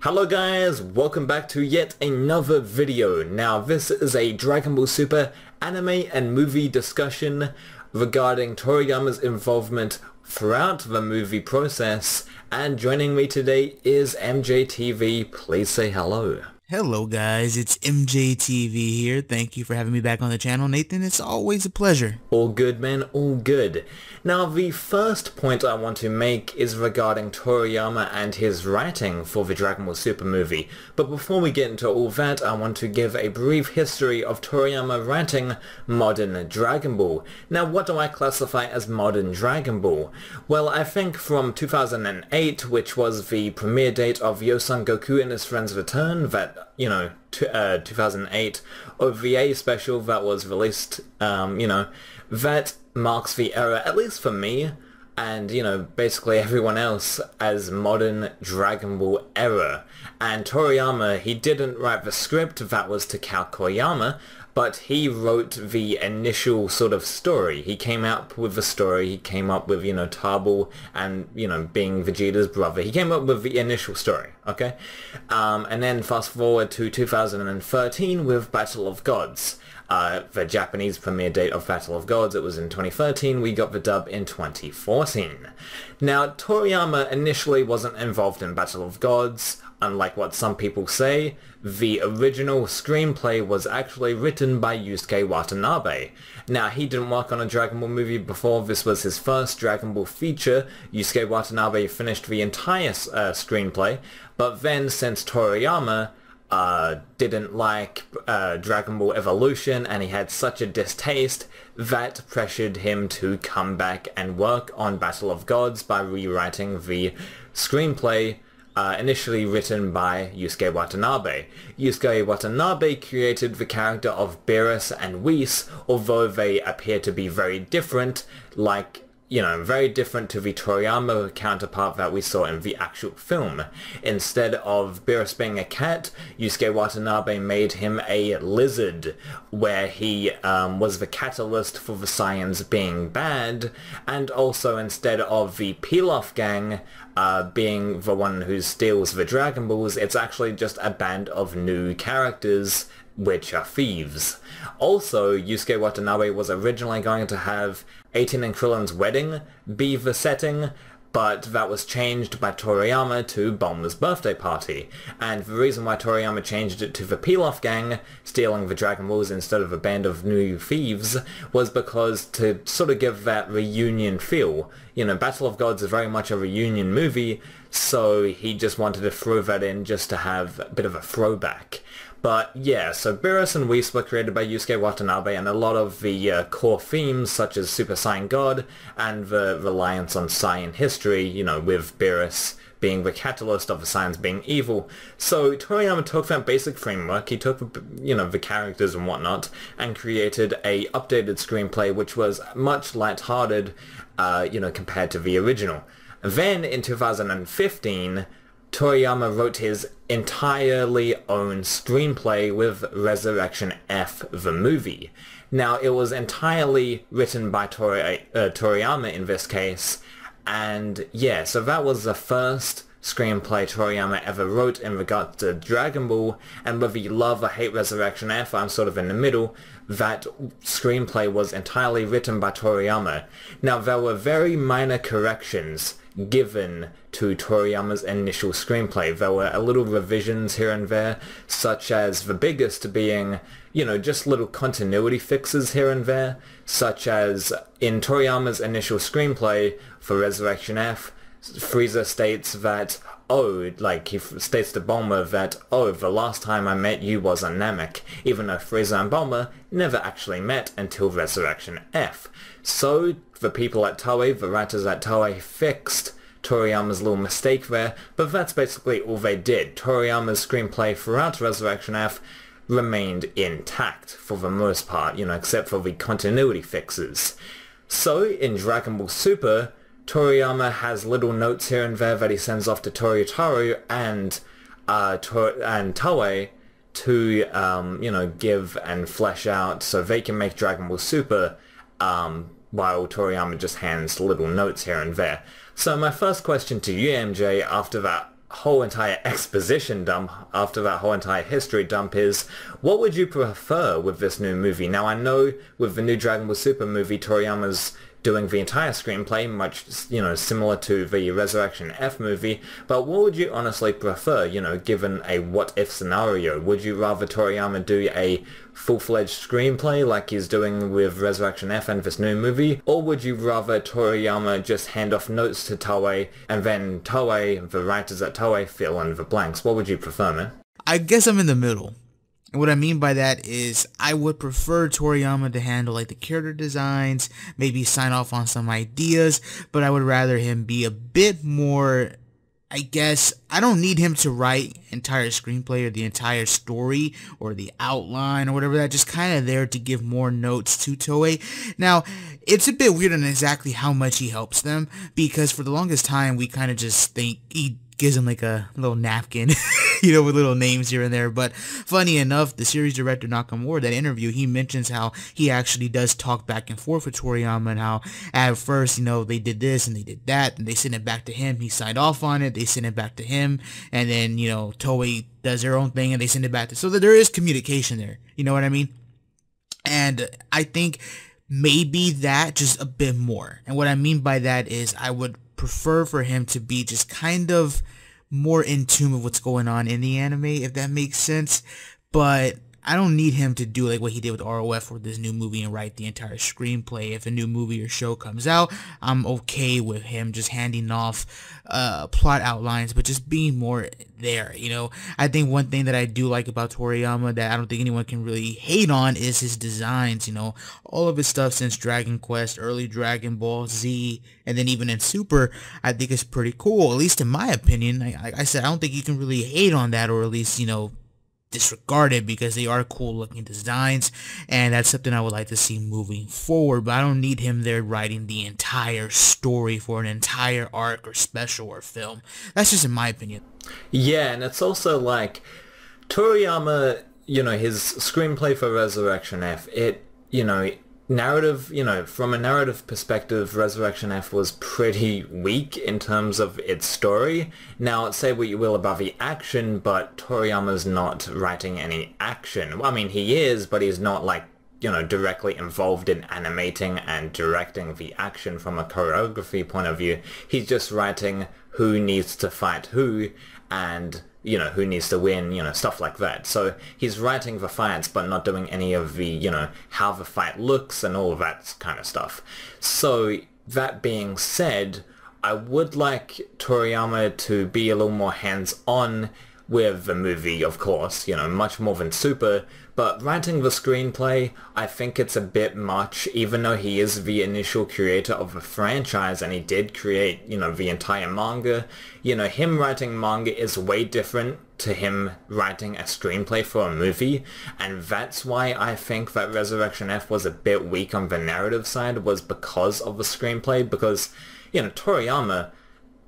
Hello guys, welcome back to yet another video. Now this is a Dragon Ball Super anime and movie discussion regarding Toriyama's involvement throughout the movie process, and joining me today is MJxTV. Please say hello. Hello guys, it's MJxTV here. Thank you for having me back on the channel, Nathan. It's always a pleasure. All good, man, all good. Now the first point I want to make is regarding Toriyama and his writing for the Dragon Ball Super movie. But before we get into all that, I want to give a brief history of Toriyama writing modern Dragon Ball. Now what do I classify as modern Dragon Ball? Well, I think from 2008, which was the premiere date of Yosan Goku and His Friends Return, that 2008 OVA special that was released, that marks the era, at least for me, and, basically everyone else, as modern Dragon Ball era. And Toriyama, he didn't write the script, that was Takao Koyama, but he wrote the initial sort of story. He came up with the story, he came up with, Tarbell and, being Vegeta's brother. He came up with the initial story, okay? And then fast forward to 2013 with Battle of Gods. The Japanese premiere date of Battle of Gods, it was in 2013, we got the dub in 2014. Now, Toriyama initially wasn't involved in Battle of Gods. Unlike what some people say, the original screenplay was actually written by Yusuke Watanabe. Now, he didn't work on a Dragon Ball movie before. This was his first Dragon Ball feature. Yusuke Watanabe finished the entire screenplay, but then since Toriyama didn't like Dragon Ball Evolution and he had such a distaste, that pressured him to come back and work on Battle of Gods by rewriting the screenplay initially written by Yusuke Watanabe. Yusuke Watanabe created the character of Beerus and Whis, although they appear to be very different, very different to the Toriyama counterpart that we saw in the actual film. Instead of Beerus being a cat, Yusuke Watanabe made him a lizard, where he was the catalyst for the Saiyans being bad, and also instead of the Pilaf gang being the one who steals the Dragon Balls, it's actually just a band of new characters which are thieves. Also, Yusuke Watanabe was originally going to have 18 and Krillin's wedding be the setting, but that was changed by Toriyama to Bulma's birthday party. And the reason why Toriyama changed it to the Pilaf gang, stealing the Dragon Balls instead of a band of new thieves, was because to sort of give that reunion feel. Battle of Gods is very much a reunion movie, so he just wanted to throw that in just to have a bit of a throwback. But yeah, so Beerus and Whis were created by Yusuke Watanabe, and a lot of the core themes, such as Super Saiyan God and the reliance on Saiyan history, with Beerus being the catalyst of the Saiyans being evil. So Toriyama took that basic framework, he took, the characters and whatnot, and created a updated screenplay which was much lighthearted, compared to the original. Then in 2015, Toriyama wrote his entirely own screenplay with Resurrection F, the movie. Now, it was entirely written by Toriyama in this case, and yeah, so that was the first screenplay Toriyama ever wrote in regards to Dragon Ball, and whether you love or hate Resurrection F, I'm sort of in the middle. That screenplay was entirely written by Toriyama. Now, there were very minor corrections given to Toriyama's initial screenplay. There were a little revisions here and there, such as the biggest being, just little continuity fixes here and there, such as in Toriyama's initial screenplay for Resurrection F, Frieza states that, he states to Bulma that, the last time I met you was on Namek, even though Frieza and Bulma never actually met until Resurrection F. So, the people at Toei, the writers at Toei, fixed Toriyama's little mistake there, but that's basically all they did. Toriyama's screenplay throughout Resurrection F remained intact for the most part, except for the continuity fixes. So, in Dragon Ball Super, Toriyama has little notes here and there that he sends off to Toyotaru and Toei to, give and flesh out so they can make Dragon Ball Super, while Toriyama just hands little notes here and there. So my first question to you, MJ, after that whole entire exposition dump, after that whole entire history dump, is what would you prefer with this new movie? Now, I know with the new Dragon Ball Super movie, Toriyama's doing the entire screenplay, much, similar to the Resurrection F movie, but what would you honestly prefer, given a what-if scenario? Would you rather Toriyama do a full-fledged screenplay like he's doing with Resurrection F and this new movie, or would you rather Toriyama just hand off notes to Toei, and then Toei, the writers at Toei, fill in the blanks? What would you prefer, man? I guess I'm in the middle. And what I mean by that is I would prefer Toriyama to handle like the character designs, maybe sign off on some ideas, but I would rather him be a bit more, I guess, I don't need him to write entire screenplay or the entire story or the outline or whatever that, just kind of there to give more notes to Toei. Now, it's a bit weird on exactly how much he helps them, because for the longest time we kind of just think he gives them like a little napkin, with little names here and there. But funny enough, the series director Nakamura, that interview, he mentions how he actually does talk back and forth with Toriyama, and how at first, they did this and they did that, and they sent it back to him. He signed off on it. They sent it back to him, and then, Toei does their own thing and they send it back to, so that there is communication there. You know what I mean? And I think maybe that just a bit more. And what I mean by that is I would prefer for him to be just kind of more in tune with what's going on in the anime, if that makes sense. But I don't need him to do like what he did with ROF or this new movie and write the entire screenplay. If a new movie or show comes out, I'm okay with him just handing off plot outlines, but just being more there. I think one thing that I do like about Toriyama that I don't think anyone can really hate on is his designs. All of his stuff since Dragon Quest, early Dragon Ball Z, and then even in Super, I think it's pretty cool, at least in my opinion. Like I said, I don't think you can really hate on that, or at least, disregard it, because they are cool looking designs, and that's something I would like to see moving forward. But I don't need him there writing the entire story for an entire arc or special or film. That's just in my opinion. Yeah, and it's also like Toriyama, his screenplay for Resurrection F, narrative, from a narrative perspective, Resurrection F was pretty weak in terms of its story. Now, say what you will about the action, but Toriyama's not writing any action. I mean, he is, but he's not directly involved in animating and directing the action from a choreography point of view. He's just writing who needs to fight who, and who needs to win, stuff like that. So he's writing the fights, but not doing any of the, how the fight looks and all of that kind of stuff. So that being said, I would like Toriyama to be a little more hands-on with the movie, of course, much more than Super, but writing the screenplay, I think it's a bit much, even though he is the initial creator of the franchise and he did create, the entire manga. Him writing manga is way different to him writing a screenplay for a movie, and that's why I think that Resurrection F was a bit weak on the narrative side, was because of the screenplay, because, Toriyama,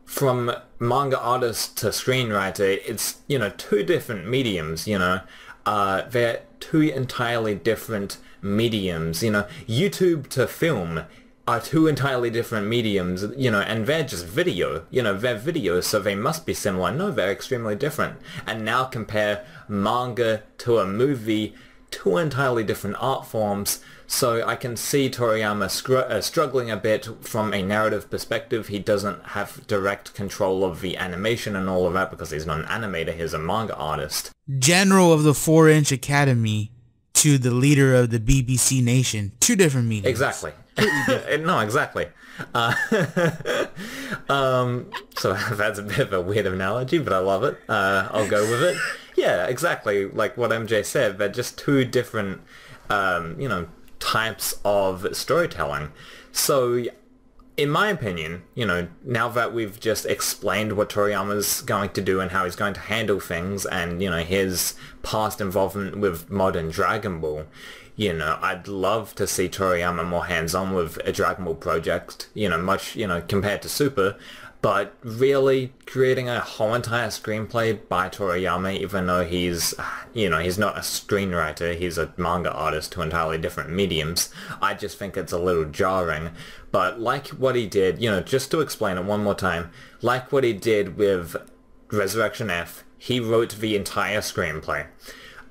from manga artist to screenwriter, it's, two different mediums, they're two entirely different mediums, YouTube to film are two entirely different mediums, and they're just video, they're videos, so they must be similar. No, they're extremely different. And now compare manga to a movie, two entirely different art forms. So I can see Toriyama struggling a bit from a narrative perspective. He doesn't have direct control of the animation and all of that because he's not an animator, he's a manga artist. General of the 4-inch Academy to the leader of the BBC Nation. Two different mediums. Exactly. No, exactly. So that's a bit of a weird analogy, but I love it. I'll go with it. Yeah, exactly. Like what MJ said, they're just two different, types of storytelling. So in my opinion, now that we've just explained what Toriyama's going to do and how he's going to handle things, and, his past involvement with modern Dragon Ball, I'd love to see Toriyama more hands-on with a Dragon Ball project, much, compared to Super. But really creating a whole entire screenplay by Toriyama, even though he's, he's not a screenwriter, he's a manga artist, two entirely different mediums, I just think it's a little jarring. But like what he did, just to explain it one more time, like what he did with Resurrection F, he wrote the entire screenplay.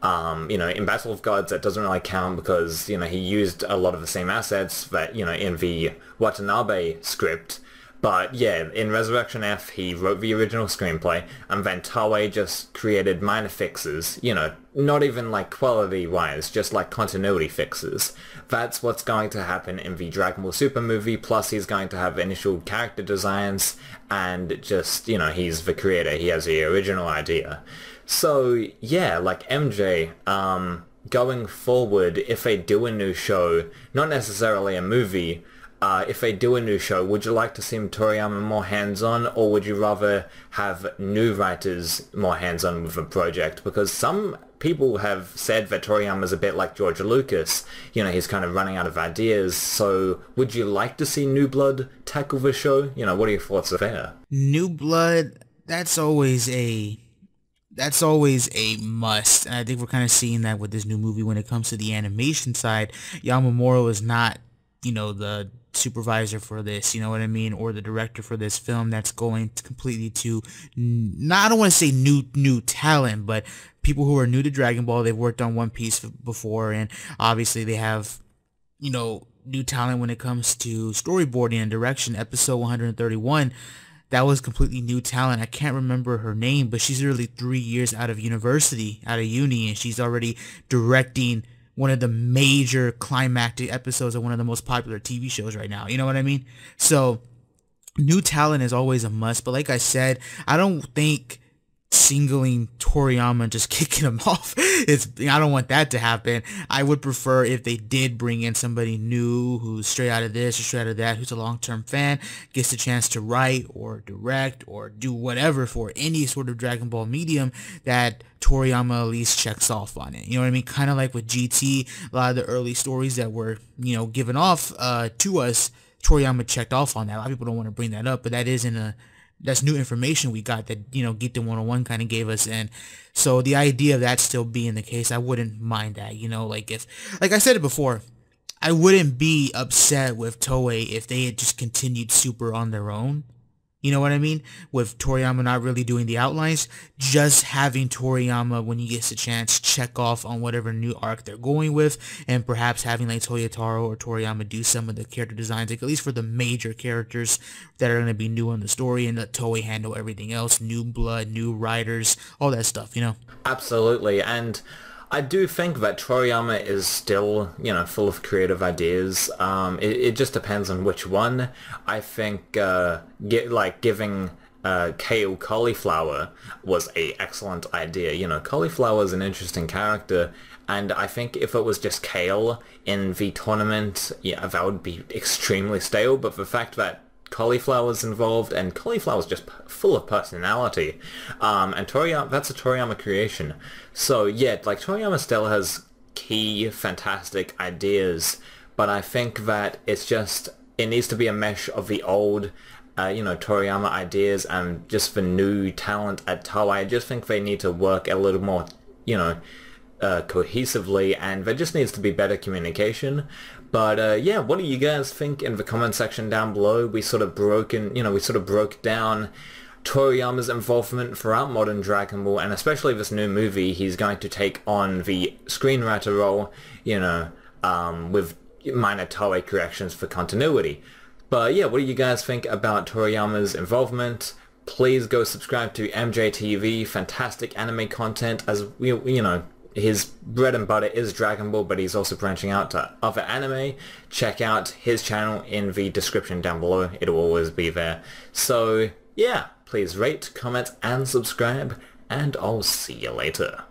In Battle of Gods, that doesn't really count because, he used a lot of the same assets that, in the Watanabe script. But yeah, in Resurrection F, he wrote the original screenplay, and then Toei just created minor fixes, not even like quality-wise, just like continuity fixes. That's what's going to happen in the Dragon Ball Super movie, plus he's going to have initial character designs, and just, he's the creator, he has the original idea. So yeah, like MJ, going forward, if they do a new show, not necessarily a movie, if they do a new show, would you like to see Toriyama more hands-on, or would you rather have new writers more hands-on with the project? Because some people have said that Toriyama's a bit like George Lucas. He's kind of running out of ideas. So would you like to see New Blood tackle the show? What are your thoughts there? New Blood, that's always a must, and I think we're kind of seeing that with this new movie when it comes to the animation side. Yamamuro is not, the supervisor for this, you know what I mean, or the director for this film. That's going to completely to, I don't want to say new talent, but people who are new to Dragon Ball. They've worked on One Piece before, and obviously they have, new talent when it comes to storyboarding and direction. Episode 131, that was completely new talent. I can't remember her name, but she's literally 3 years out of uni, and she's already directing one of the major climactic episodes of one of the most popular TV shows right now. You know what I mean? So new talent is always a must. But like I said, I don't think singling Toriyama and just kicking him off, I don't want that to happen. I would prefer if they did bring in somebody new who's straight out of this or straight out of that, who's a long-term fan, gets the chance to write or direct or do whatever for any sort of Dragon Ball medium, that Toriyama at least checks off on it. You know what I mean? Kind of like with GT, a lot of the early stories that were, given off to us, Toriyama checked off on that. A lot of people don't want to bring that up, but that's new information we got that, Get the 101 kind of gave us. And so the idea of that still being the case, I wouldn't mind that, like I said it before, I wouldn't be upset with Toei if they had just continued Super on their own. You know what I mean? With Toriyama not really doing the outlines, just having Toriyama, when he gets a chance, check off on whatever new arc they're going with, and perhaps having like Toyotaro or Toriyama do some of the character designs, like at least for the major characters that are going to be new in the story, and let Toei handle everything else, new blood, new writers, all that stuff, Absolutely, and I do think that Toriyama is still, full of creative ideas. It just depends on which one. I think giving Kale cauliflower was a excellent idea. Cauliflower is an interesting character, and I think if it was just Kale in the tournament, that would be extremely stale. But the fact that cauliflower's involved, and cauliflower's just full of personality, and Toriyama, that's a Toriyama creation. So yeah, like Toriyama still has key fantastic ideas, but I think that it needs to be a mesh of the old Toriyama ideas and just the new talent at Toei. I just think they need to work a little more cohesively, and there just needs to be better communication. But yeah, what do you guys think in the comment section down below? We sort of broke down Toriyama's involvement throughout modern Dragon Ball, and especially this new movie. He's going to take on the screenwriter role, with minor Toei corrections for continuity. But yeah, what do you guys think about Toriyama's involvement? Please go subscribe to MJxTV, fantastic anime content, as his bread and butter is Dragon Ball, but he's also branching out to other anime. Check out his channel in the description down below. It'll always be there. So yeah, please rate, comment, and subscribe, and I'll see you later.